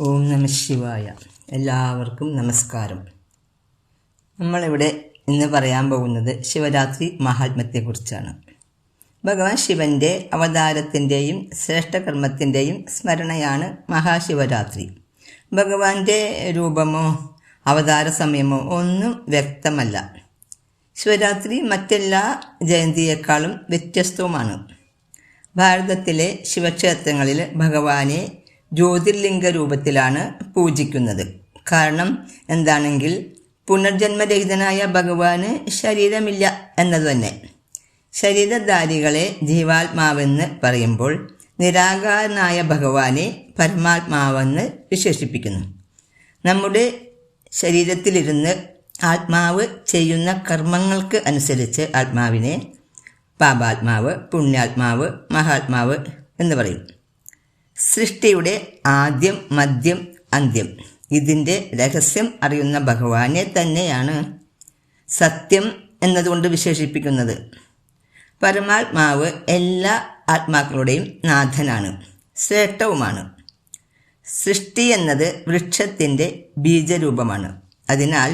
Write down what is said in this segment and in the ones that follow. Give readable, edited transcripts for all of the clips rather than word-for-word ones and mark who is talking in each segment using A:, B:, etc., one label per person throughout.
A: ഓം നമ ശിവായ. എല്ലാവർക്കും നമസ്കാരം. നമ്മളിവിടെ ഇന്ന് പറയാൻ പോകുന്നത് ശിവരാത്രി മഹാത്മ്യത്തെക്കുറിച്ചാണ്. ഭഗവാൻ ശിവൻ്റെ അവതാരത്തിൻ്റെയും ശ്രേഷ്ഠകർമ്മത്തിൻ്റെയും സ്മരണയാണ് മഹാശിവരാത്രി. ഭഗവാന്റെ രൂപമോ അവതാര സമയമോ ഒന്നും വ്യക്തമല്ല. ശിവരാത്രി മറ്റെല്ലാ ജയന്തിയേക്കാളും വ്യത്യസ്തവുമാണ്. ഭാരതത്തിലെ ശിവക്ഷേത്രങ്ങളിൽ ഭഗവാനെ ജ്യോതിർലിംഗ രൂപത്തിലാണ് പൂജിക്കുന്നത്. കാരണം എന്താണെങ്കിൽ പുനർജന്മരഹിതനായ ഭഗവാന് ശരീരമില്ല എന്നത് തന്നെ. ശരീരധാരികളെ ജീവാത്മാവെന്ന് പറയുമ്പോൾ നിരാകാരനായ ഭഗവാനെ പരമാത്മാവെന്ന് വിശേഷിപ്പിക്കുന്നു. നമ്മുടെ ശരീരത്തിലിരുന്ന് ആത്മാവ് ചെയ്യുന്ന കർമ്മങ്ങൾക്ക് അനുസരിച്ച് ആത്മാവിനെ പാപാത്മാവ്, പുണ്യാത്മാവ്, മഹാത്മാവ് എന്ന് പറയും. സൃഷ്ടിയുടെ ആദ്യം, മധ്യം, അന്ത്യം ഇതിൻ്റെ രഹസ്യം അറിയുന്ന ഭഗവാനെ തന്നെയാണ് സത്യം എന്നതുകൊണ്ട് വിശേഷിപ്പിക്കുന്നത്. പരമാത്മാവ് എല്ലാ ആത്മാക്കളുടെയും നാഥനാണ്, ശ്രേഷ്ഠവുമാണ്. സൃഷ്ടി എന്നത് വൃക്ഷത്തിൻ്റെ ബീജരൂപമാണ്. അതിനാൽ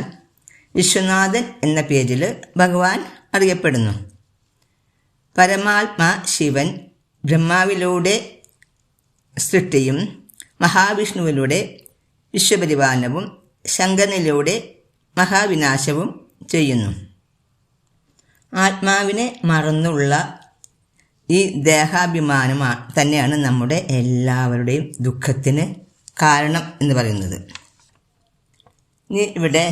A: വിശ്വനാഥൻ എന്ന പേരിൽ ഭഗവാൻ അറിയപ്പെടുന്നു. പരമാത്മാ ശിവൻ ബ്രഹ്മാവിലൂടെ സൃഷ്ടിയും മഹാവിഷ്ണുവിലൂടെ വിശ്വപരിപാലനവും ശങ്കരനിലൂടെ മഹാവിനാശവും ചെയ്യുന്നു. ആത്മാവിനെ മറന്നുള്ള ഈ ദേഹാഭിമാനം തന്നെയാണ് നമ്മുടെ എല്ലാവരുടെയും ദുഃഖത്തിന് കാരണം എന്ന് പറയുന്നത്. ഇനി ഇവിടെ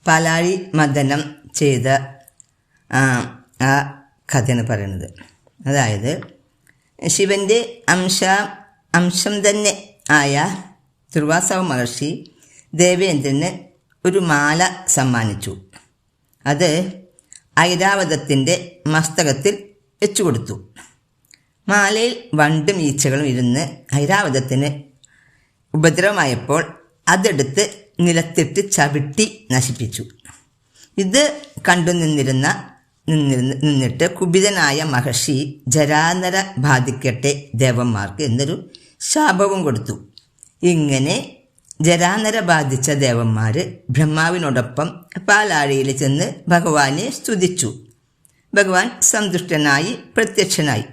A: പാലാഴി മദനം ചെയ്ത ആ കഥയാണ് പറയുന്നത്. അതായത് ശിവൻ്റെ അംശം തന്നെ ആയ ദുർവാസ മഹർഷി ദേവേന്ദ്രന് ഒരു മാല സമ്മാനിച്ചു. അത് ഐരാവതത്തിൻ്റെ മസ്തകത്തിൽ വെച്ചു കൊടുത്തു. മാലയിൽ വണ്ടും ഈച്ചകളും ഇരുന്ന് ഐരാവതത്തിന് ഉപദ്രവമായപ്പോൾ അതെടുത്ത് നിലത്തിട്ട് ചവിട്ടി നശിപ്പിച്ചു. ഇത് കണ്ടു നിന്നിട്ട് കുപിതനായ മഹർഷി ജരാനര ബാധിക്കട്ടെ ദേവന്മാർക്ക് എന്നൊരു ശാപവും കൊടുത്തു. ഇങ്ങനെ ജരാനര ബാധിച്ച ദേവന്മാർ ബ്രഹ്മാവിനോടൊപ്പം പാലാഴിയിൽ ചെന്ന് ഭഗവാനെ സ്തുതിച്ചു. ഭഗവാൻ സന്തുഷ്ടനായി പ്രത്യക്ഷനായി.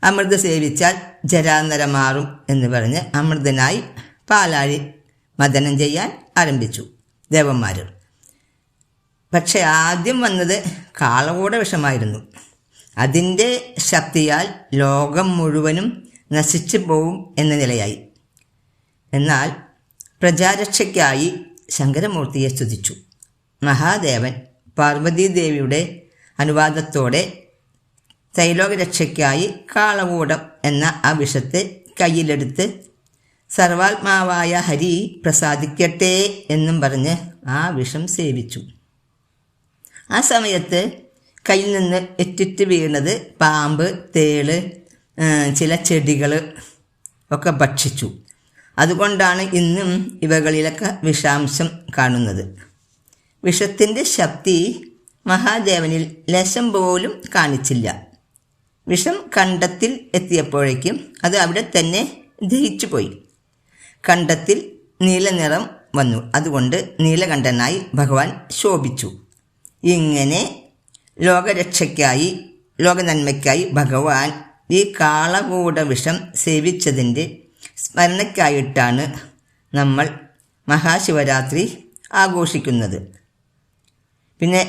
A: അമൃത സേവിച്ചാൽ ജരാനര മാറും എന്ന് പറഞ്ഞ് അമൃതനായി പാലാഴി മദനം ചെയ്യാൻ ആരംഭിച്ചു ദേവന്മാർ. പക്ഷെ ആദ്യം വന്നത് കാളകൂട വിഷമായിരുന്നു. അതിൻ്റെ ശക്തിയാൽ ലോകം മുഴുവനും നശിച്ചു പോവും എന്ന നിലയായി. എന്നാൽ പ്രജാരക്ഷയ്ക്കായി ശങ്കരമൂർത്തിയെ സ്തുതിച്ചു. മഹാദേവൻ പാർവതീദേവിയുടെ അനുവാദത്തോടെ ത്രൈലോകരക്ഷയ്ക്കായി കാളകൂടം എന്ന ആ വിഷത്തെ കയ്യിലെടുത്ത് സർവാത്മാവായ ഹരി പ്രസാദിക്കട്ടെ എന്നും പറഞ്ഞ് ആ വിഷം സേവിച്ചു. ആ സമയത്ത് കയ്യിൽ നിന്ന് എറ്റിറ്റ് വീണത് പാമ്പ്, തേള്, ചില ചെടികൾ ഒക്കെ ഭക്ഷിച്ചു. അതുകൊണ്ടാണ് ഇന്നും ഇവകളിലൊക്കെ വിഷാംശം കാണുന്നത്. വിഷത്തിൻ്റെ ശക്തി മഹാദേവനിൽ ലേശം പോലും കാണിച്ചില്ല. വിഷം കണ്ടത്തിൽ എത്തിയപ്പോഴേക്കും അത് അവിടെ തന്നെ ദഹിച്ചു പോയി. കണ്ടത്തിൽ നീലനിറം വന്നു. അതുകൊണ്ട് നീലകണ്ഠനായി ഭഗവാൻ ശോഭിച്ചു. ഇങ്ങനെ ലോകരക്ഷയ്ക്കായി, ലോകനന്മയ്ക്കായി ഭഗവാൻ ഈ കാളകൂട വിഷം സേവിച്ചതിൻ്റെ സ്മരണയ്ക്കായിട്ടാണ് നമ്മൾ മഹാശിവരാത്രി ആഘോഷിക്കുന്നത്. പിന്നെ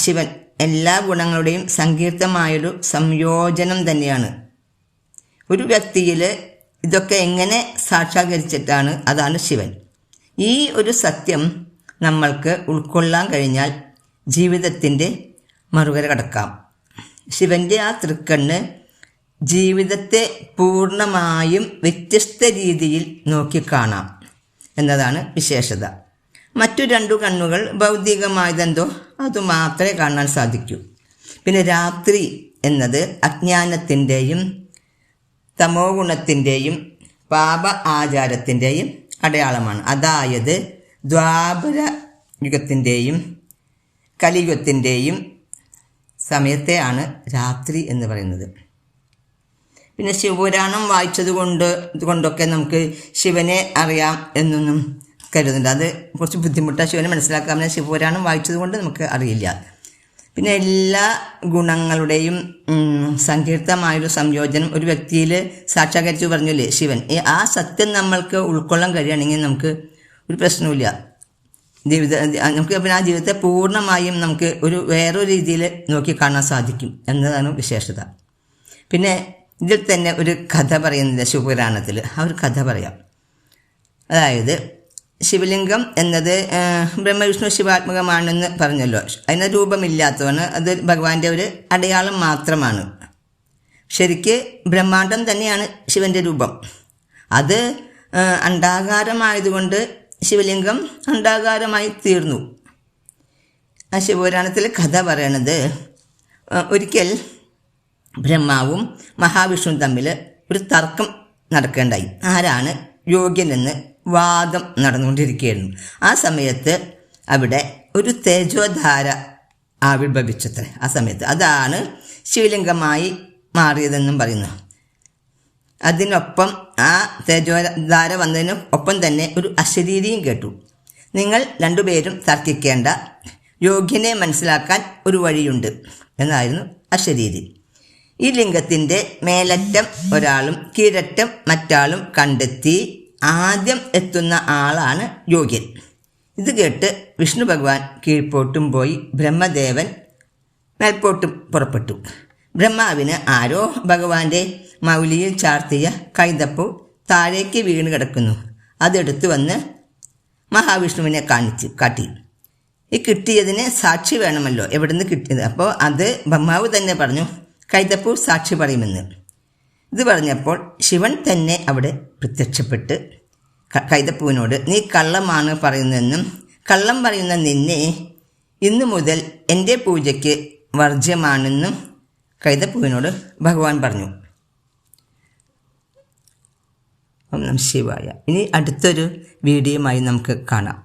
A: ശിവൻ എല്ലാ ഗുണങ്ങളുടെയും സങ്കീർത്തമായൊരു സംയോജനം തന്നെയാണ്. ഒരു വ്യക്തിയിൽ ഇതൊക്കെ എങ്ങനെ സാക്ഷാത്കരിച്ചിട്ടാണ്, അതാണ് ശിവൻ. ഈ ഒരു സത്യം നമ്മൾക്ക് ഉൾക്കൊള്ളാൻ കഴിഞ്ഞാൽ ജീവിതത്തിൻ്റെ മറുകര കടക്കാം. ശിവൻ്റെ ആ തൃക്കണ്ണ് ജീവിതത്തെ പൂർണ്ണമായും വ്യത്യസ്ത രീതിയിൽ നോക്കിക്കാണാം എന്നതാണ് വിശേഷത. മറ്റു രണ്ടു കണ്ണുകൾ ഭൗതികമായതെന്തോ അതുമാത്രമേ കാണാൻ സാധിക്കൂ. പിന്നെ രാത്രി എന്നത് അജ്ഞാനത്തിൻ്റെയും തമോ ഗുണത്തിൻ്റെയും പാപ ആചാരത്തിൻ്റെയും അടയാളമാണ്. അതായത് ദ്വാപര യുഗത്തിൻ്റെയും കലിയുഗത്തിൻ്റെയും സമയത്തെയാണ് രാത്രി എന്ന് പറയുന്നത്. പിന്നെ ശിവപുരാണം കൊണ്ടൊക്കെ നമുക്ക് ശിവനെ അറിയാം എന്നൊന്നും കരുതുന്നുണ്ട്. അത് കുറച്ച് ബുദ്ധിമുട്ടാണ് ശിവനെ മനസ്സിലാക്കാൻ. ശിവപുരാണം വായിച്ചത് കൊണ്ട് നമുക്ക് അറിയില്ല. പിന്നെ എല്ലാ ഗുണങ്ങളുടെയും സങ്കീർത്തമായൊരു സംയോജനം ഒരു വ്യക്തിയിൽ സാക്ഷാത്കരിച്ചു പറഞ്ഞില്ലേ ശിവൻ. ആ സത്യം നമ്മൾക്ക് ഉൾക്കൊള്ളാൻ കഴിയുകയാണെങ്കിൽ നമുക്ക് ഒരു പ്രശ്നവുമില്ല. നമുക്ക് പിന്നെ ആ ജീവിതത്തെ പൂർണ്ണമായും നമുക്ക് വേറൊരു രീതിയിൽ നോക്കി കാണാൻ സാധിക്കും എന്നതാണ് വിശേഷത. പിന്നെ ഇതിൽ തന്നെ ഒരു കഥ പറയുന്നില്ല ശിവപുരാണത്തിൽ. ആ ഒരു കഥ പറയാം. അതായത് ശിവലിംഗം എന്നത് ബ്രഹ്മവിഷ്ണു ശിവാത്മകമാണെന്ന് പറഞ്ഞല്ലോ. അതിന് രൂപമില്ലാത്തതാണ്. അത് ഭഗവാന്റെ ഒരു അടയാളം മാത്രമാണ്. ശരിക്ക് ബ്രഹ്മാണ്ടം തന്നെയാണ് ശിവൻ്റെ രൂപം. അത് അണ്ഡാകാരമായതുകൊണ്ട് ശിവലിംഗം അണ്ഡാകാരമായി തീർന്നു. ആ ശിവപുരാണത്തിൽ കഥ പറയണത്, ഒരിക്കൽ ബ്രഹ്മാവും മഹാവിഷ്ണുവും തമ്മിൽ ഒരു തർക്കം നടക്കേണ്ടായി. ആരാണ് യോഗ്യനെന്ന് വാദം നടന്നുകൊണ്ടിരിക്കുകയായിരുന്നു. ആ സമയത്ത് അവിടെ ഒരു തേജോധാര ആവിർഭവിച്ചത്രേ. ആ സമയത്ത് അതാണ് ശിവലിംഗമായി മാറിയതെന്നും പറയുന്നു. അതിനൊപ്പം ആ തേജോധാര വന്നതിന് ഒപ്പം തന്നെ ഒരു അശരീരിയും കേട്ടു. നിങ്ങൾ രണ്ടുപേരും തർക്കിക്കേണ്ട, യോഗ്യനെ മനസ്സിലാക്കാൻ ഒരു വഴിയുണ്ട് എന്നായിരുന്നു അശരീരി. ഈ ലിംഗത്തിൻ്റെ മേലറ്റം ഒരാളും കീഴറ്റം മറ്റാളും കണ്ടെത്തി ആദ്യം എത്തുന്ന ആളാണ് യോഗ്യൻ. ഇത് കേട്ട് വിഷ്ണു ഭഗവാൻ കീഴ്പോട്ടും പോയി ബ്രഹ്മദേവൻ മേൽപോട്ടും പുറപ്പെട്ടു. ബ്രഹ്മാവിന് ആരോ ഭഗവാന്റെ മൗലിയിൽ ചാർത്തിയ കൈതപ്പൂ താഴേക്ക് വീണ് കിടക്കുന്നു. അതെടുത്തു വന്ന് മഹാവിഷ്ണുവിനെ കാട്ടി. ഈ കിട്ടിയതിന് സാക്ഷി വേണമല്ലോ, എവിടെ നിന്ന് കിട്ടിയത്? അപ്പോൾ അത് ബ്രഹ്മാവ് തന്നെ പറഞ്ഞു, കൈതപ്പൂ സാക്ഷി പറയുമെന്ന്. ഇത് പറഞ്ഞപ്പോൾ ശിവൻ തന്നെ അവിടെ പ്രത്യക്ഷപ്പെട്ട് കൈതപ്പൂവിനോട്, നീ കള്ളമാണ് പറയുന്നതെന്നും കള്ളം പറയുന്ന നിന്നെ ഇന്നു മുതൽ എൻ്റെ പൂജയ്ക്ക് വർജ്യമാണെന്നും കൈതപ്പൂവിനോട് ഭഗവാൻ പറഞ്ഞു. ഓം നമഃ ശിവായ. ഇനി അടുത്തൊരു വീഡിയോയുമായി നമുക്ക് കാണാം.